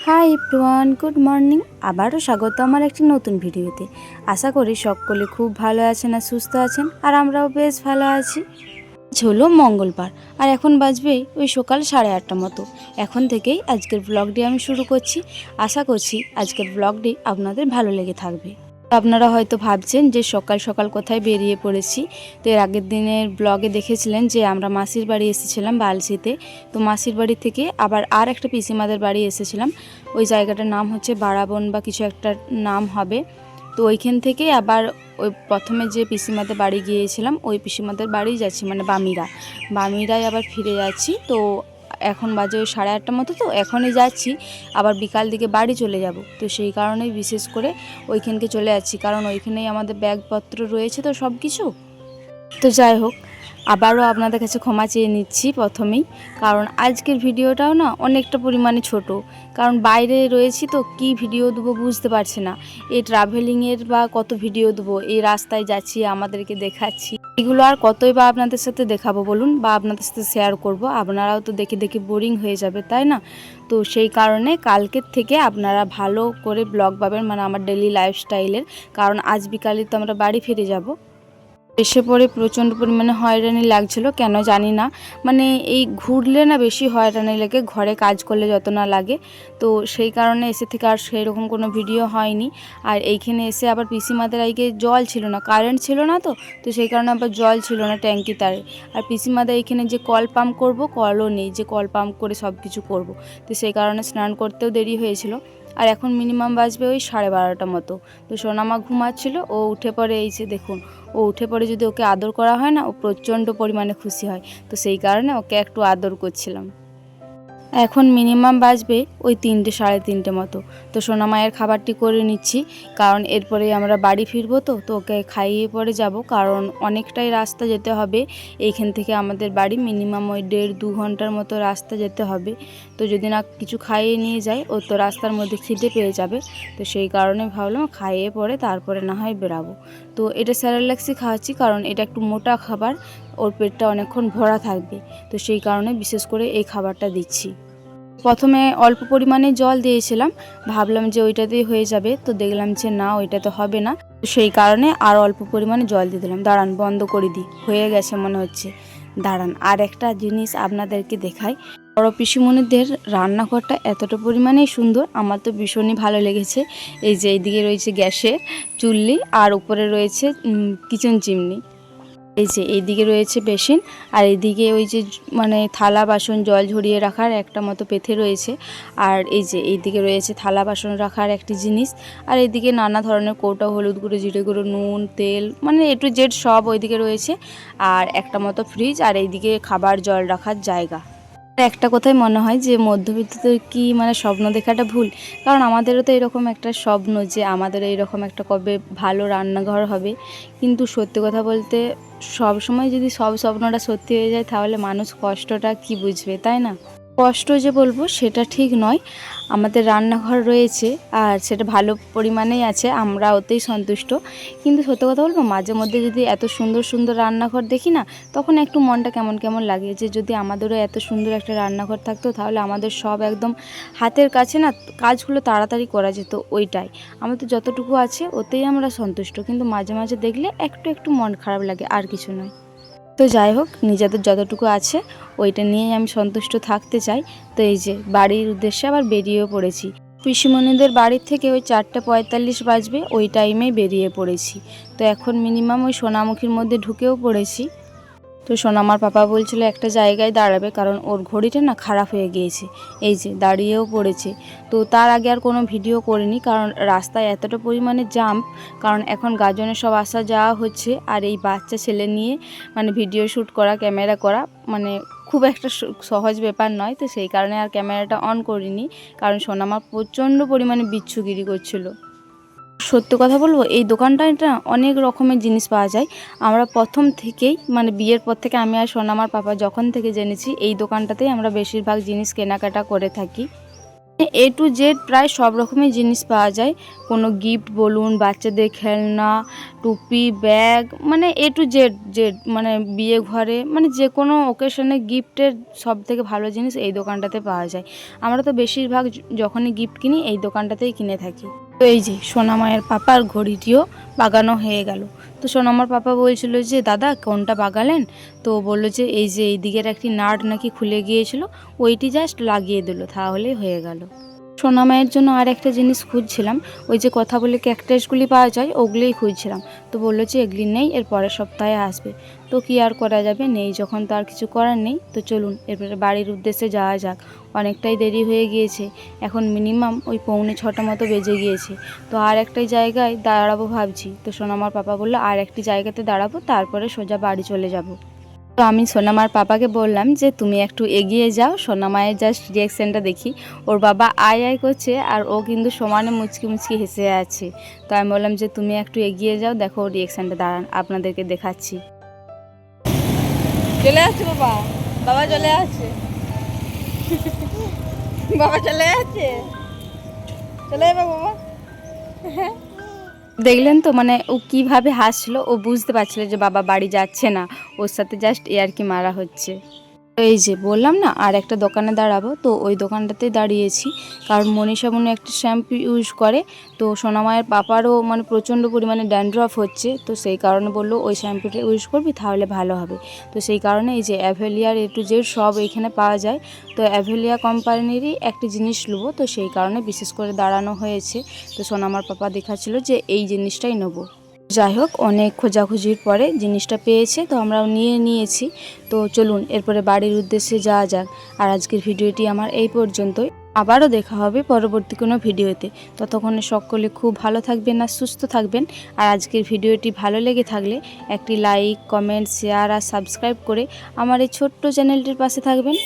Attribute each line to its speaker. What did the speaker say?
Speaker 1: Hi everyone, good morning. আবারও স্বাগত আমার একটি নতুন ভিডিওতে। আশা করি সকলে খুব ভালো আছেন আর সুস্থ আছেন, আর আমরাও বেশ ভালো আছি। হলো মঙ্গলবার, আর এখন বাজবে ওই সকাল 8:30 মতো। এখন থেকেই আজকের ব্লগটি আমি শুরু করছি। আশা করছি আজকের ব্লগটি আপনাদের ভালো লেগে থাকবে। আপনারা হয়তো ভাবছেন যে সকাল সকাল কোথায় বেরিয়ে পড়েছি। তো এর আগের দিনের ব্লগে দেখেছিলেন যে আমরা মাসির বাড়ি এসেছিলাম বালসিতে। তো মাসির বাড়ি থেকে আবার আর একটা পিসিমাদের বাড়ি এসেছিলাম। ওই জায়গাটার নাম হচ্ছে বারাবন বা কিছু একটা নাম হবে। তো ওইখান থেকে আবার ওই প্রথমে যে পিসিমাদের বাড়ি গিয়েছিলাম ওই পিসিমাদের বাড়ি যাচ্ছি, মানে বামিরায় আবার ফিরে যাচ্ছি। তো এখন বাজে ওই 8:30 মতো, তো এখনই যাচ্ছি। আবার বিকাল দিকে বাড়ি চলে যাব। তো সেই কারণেই বিশেষ করে ওইখানকে চলে যাচ্ছি, কারণ ওইখানেই আমাদের ব্যাগপত্র রয়েছে তো সব কিছু। তো যাই হোক, আবারও আপনাদের কাছে ক্ষমা চেয়ে নিচ্ছি প্রথমেই, কারণ আজকের ভিডিওটাও না অনেকটা পরিমাণে ছোট। কারণ বাইরে রয়েছি তো কি ভিডিও দেবো বুঝতে পারছি না। এই ট্রাভেলিংয়ের বা কত ভিডিও দেবো, এই রাস্তায় যাচ্ছি আমাদেরকে দেখাচ্ছি, এগুলো আর কতই বা আপনাদের সাথে দেখাবো বলুন, বা আপনাদের সাথে শেয়ার করব। আপনারাও তো দেখে দেখে বোরিং হয়ে যাবে, তাই না? তো সেই কারণে কালকের থেকে আপনারা ভালো করে ব্লগ পাবেন, মানে আমার ডেলি লাইফস্টাইলের। কারণ আজ বিকালে তো আমরা বাড়ি ফিরে যাব। এসে পরে প্রচণ্ড পরিমাণে হয়রানি লাগছিল, কেন জানি না। মানে এই ঘুরলে না বেশি হয়রানি লাগে, ঘরে কাজ করলে যত না লাগে। তো সেই কারণে এসে থেকে আর সেই রকম কোনো ভিডিও হয়নি। আর এইখানে এসে আবার পিসিমাদের আইকে জল ছিল না, কারেন্ট ছিল না, তো সেই কারণে আবার জল ছিল না ট্যাঙ্কি তারে। আর পিসিমাদের এইখানে যে কল পাম্প করব, কলও নেই যে কল পাম্প করে সব কিছু করব। তো সেই কারণে স্নান করতেও দেরি হয়েছিল। আর এখন মিনিমাম বাজবে ওই 12:30 মতো। তো সোনামা ঘুমাচ্ছিল, ও উঠে পড়ে, এই যে দেখুন, ও উঠে পড়ে যদি ওকে আদর করা হয় না, ও প্রচণ্ড পরিমাণে খুশি হয়। তো সেই কারণে ওকে একটু আদর করছিলাম। এখন মিনিমাম বাজবে ওই 3টে 3:30 মতো। তো সোনামায়ের খাবারটি করে নিচ্ছি, কারণ এরপরে আমরা বাড়ি ফিরবো। তো ওকে খাইয়ে পরে যাব, কারণ অনেকটাই রাস্তা যেতে হবে এইখান থেকে আমাদের বাড়ি। মিনিমাম ওই 1.5-2 ঘন্টার মতো রাস্তা যেতে হবে। তো যদি না কিছু খাইয়ে নিয়ে যাই, ও তো রাস্তার মধ্যে খিদে পেয়ে যাবে। তো সেই কারণে ভাবলাম খাইয়ে পরে তারপরে না হয় বেরাবো। তো এটা স্যারেলাক্সই খাওয়াচ্ছি, কারণ এটা একটু মোটা খাবার, ওর পেটটা অনেকক্ষণ ভরা থাকবে। তো সেই কারণে বিশেষ করে এই খাবারটা দিচ্ছি। প্রথমে অল্প পরিমাণে জল দিয়েছিলাম, ভাবলাম যে ওইটাতেই হয়ে যাবে। তো দেখলাম যে না, ওইটাতে হবে না। সেই কারণে আর অল্প পরিমাণে জল দিয়ে দিলাম। দাঁড়ান, বন্ধ করে দিই, হয়ে গেছে মনে হচ্ছে। দাঁড়ান, আর একটা জিনিস আপনাদেরকে দেখাই। বড় পিসিমণিদের রান্নাঘরটা এতটা পরিমাণেই সুন্দর, আমার তো ভীষণই ভালো লেগেছে। এই যে এইদিকে রয়েছে গ্যাসের চুল্লি, আর উপরে রয়েছে কিচেন চিমনি। এই যে এইদিকে রয়েছে বেসিন, আর এইদিকে ওই যে মানে থালা বাসন জল ঝরিয়ে রাখার একটা মতো পেথে রয়েছে। আর এই যে এইদিকে রয়েছে থালা বাসন রাখার একটি জিনিস। আর এইদিকে নানা ধরনের কৌটা, হলুদ গুঁড়ো, জিরে গুঁড়ো, নুন, তেল, মানে এ টু জেড সব ওইদিকে রয়েছে। আর একটা মতো ফ্রিজ, আর এইদিকে খাবার জল রাখার জায়গা। একটা কথাই মনে হয় যে মধ্যবিত্তদের কি মানে স্বপ্ন দেখাটা ভুল। কারণ আমাদেরও তো এরকম একটা স্বপ্ন যে আমাদের এইরকম একটা কবে ভালো রান্নাঘর হবে। কিন্তু সত্যি কথা বলতে সব সময় যদি সব স্বপ্নটা সত্যি হয়ে যায়, তাহলে মানুষ কষ্টটা কি বুঝবে, তাই না? কষ্ট যে বলবো সেটা ঠিক নয়, আমাদের রান্নাঘর রয়েছে আর সেটা ভালো পরিমাণেই আছে, আমরা ওতেই সন্তুষ্ট। কিন্তু সত্যি কথা বলবো, মাঝে মধ্যে যদি এত সুন্দর সুন্দর রান্নাঘর দেখি না, তখন একটু মনটা কেমন কেমন লাগে, যে যদি আমাদেরও এত সুন্দর একটা রান্নাঘর থাকতো, তাহলে আমাদের সব একদম হাতের কাছে না, কাজগুলো তাড়াতাড়ি করা যেত। ওইটাই আমাদের যতটুকু আছে ওতেই আমরা সন্তুষ্ট, কিন্তু মাঝে মাঝে দেখলে একটু একটু মন খারাপ লাগে, আর কিছু নয়। তো যাই হোক, নিজেদের যতটুকু আছে ওইটা নিয়েই আমি সন্তুষ্ট থাকতে চাই। তো এই যে বাড়ির উদ্দেশ্যে আবার বেরিয়েও পড়েছি। পিসিমণিদের বাড়ির থেকে ওই 4:45 বাজবে, ওই টাইমেই বেরিয়ে পড়েছি। তো এখন মিনিমাম ওই সোনামুখীর মধ্যে ঢুকেও পড়েছি। তো সোনামার পাপা বলছিল একটা জায়গায় দাঁড়াবে, কারণ ওর ঘড়িটা না খারাপ হয়ে গিয়েছে। এই যে দাঁড়িয়েও পড়েছে। তো তার আগে আর কোনো ভিডিও করিনি, কারণ রাস্তায় এতটা পরিমাণে জাম্প, কারণ এখন গাজনে সব আসা যাওয়া হচ্ছে। আর এই বাচ্চা ছেলে নিয়ে মানে ভিডিও শ্যুট করা, ক্যামেরা করা, মানে খুব একটা সহজ ব্যাপার নয়। তো সেই কারণে আর ক্যামেরাটা অন করিনি, কারণ সোনামা প্রচণ্ড পরিমাণে বিচ্ছুগিরি করছিল। সত্য কথা বলবো, এই দোকানটায় না অনেক রকমের জিনিস পাওয়া যায়। আমরা প্রথম থেকেই মানে বিয়ের পর থেকে আমি আর সোনামার পাপা যখন থেকে জেনেছি, এই দোকানটাতেই আমরা বেশিরভাগ জিনিস কেনাকাটা করে থাকি। এ টু জেড প্রায় সব রকমের জিনিস পাওয়া যায়। কোনো গিফট বলুন, বাচ্চাদের খেলনা, টুপি, ব্যাগ, মানে এ টু জেড জেড, মানে বিয়ে ঘরে, মানে যে কোনো ওকেশনে গিফটের সব থেকে ভালো জিনিস এই দোকানটাতে পাওয়া যায়। আমরা তো বেশিরভাগ যখনই গিফট কিনি এই দোকানটাতেই কিনে থাকি। তো এই যে সোনামায়ের পাপার ঘড়িটিও বাগানো হয়ে গেল। তো সোনামার পাপা বলছিল যে দাদা কোনটা বাগালেন? তো বললো যে এই যে এই দিকের একটি নাট নাকি খুলে গিয়েছিল, ওইটি জাস্ট লাগিয়ে দিল, তাহলেই হয়ে গেল। সোনামায়ের জন্য আর একটা জিনিস খুঁজছিলাম, ওই যে কথা বলে ক্যাকটাসগুলি পাওয়া যায় ওগুলোই খুঁজছিলাম। তো বললো যে এগুলি নেই, এর পরের সপ্তাহে আসবে। তো কি আর করা যাবে, নেই যখন তো আর কিছু করার নেই। তো চলুন এরপরে বাড়ির উদ্দেশ্যে যাওয়া যাক। অনেকটাই দেরি হয়ে গিয়েছে, এখন মিনিমাম ওই 6:45 মতো বেজে গিয়েছে। তো আর একটাই জায়গায় দাঁড়াবো ভাবছি। তো সোনামার পাপা বললো আর একটি জায়গাতে দাঁড়াবো, তারপরে সোজা বাড়ি চলে যাব। তো আমি সোনামার পাপাকে বললাম যে তুমি একটু এগিয়ে যাও, সোনামায়ের জাস্ট রিয়াকশানটা দেখি। ওর বাবা আয় আয় করছে আর ও কিন্তু সমানে মুচকি মুচকি হেসে আছে। তো আমি বললাম যে তুমি একটু এগিয়ে যাও, দেখো ওর রিয়াকশানটা, দাঁড়ান আপনাদেরকে দেখাচ্ছি।
Speaker 2: চলে আসছে বাবা, বাবা চলে আসছে, বাবা চলে আসছে, চলে যাবে বাবা।
Speaker 1: দেখলেন তো, মানে ও কিভাবে হাসলো, ও বুঝতে পারছিল যে বাবা বাড়ি যাচ্ছে না, ওর সাথে জাস্ট ইয়ার্কি মারা হচ্ছে। এই যে বললাম না আর একটা দোকানে দাঁড়াবো, তো ওই দোকানটাতেই দাঁড়িয়েছি। কারণ মনীষা মনে একটা শ্যাম্পু ইউজ করে, তো সোনামায়ের পাপারও মানে প্রচণ্ড পরিমাণে ড্যান্ড্রফ হচ্ছে, তো সেই কারণে বললো ওই শ্যাম্পুটা ইউজ করবি তাহলে ভালো হবে। তো সেই কারণে এই যে অ্যাভেলিয়ার এ টু জেড সব এখানে পাওয়া যায়। তো অ্যাভেলিয়া কোম্পানিরই একটি জিনিস নেবো, তো সেই কারণে বিশেষ করে দাঁড়ানো হয়েছে। তো সোনামার পাপা দেখাচ্ছিল যে এই জিনিসটাই নেবো। যাই হোক, অনেক খোঁজাখুঁজির পরে জিনিসটা পেয়েছে, তো আমরাও নিয়েছি। তো চলুন এরপরে বাড়ির উদ্দেশ্যে যাওয়া যাক। আর আজকের ভিডিওটি আমার এই পর্যন্তই। আবারও দেখা হবে পরবর্তী কোনো ভিডিওতে। ততক্ষণে সকলে খুব ভালো থাকবেন আর সুস্থ থাকবেন। আর আজকের ভিডিওটি ভালো লেগে থাকলে একটি লাইক, কমেন্ট, শেয়ার আর সাবস্ক্রাইব করে আমার এই ছোট্ট চ্যানেলটির পাশে থাকবেন।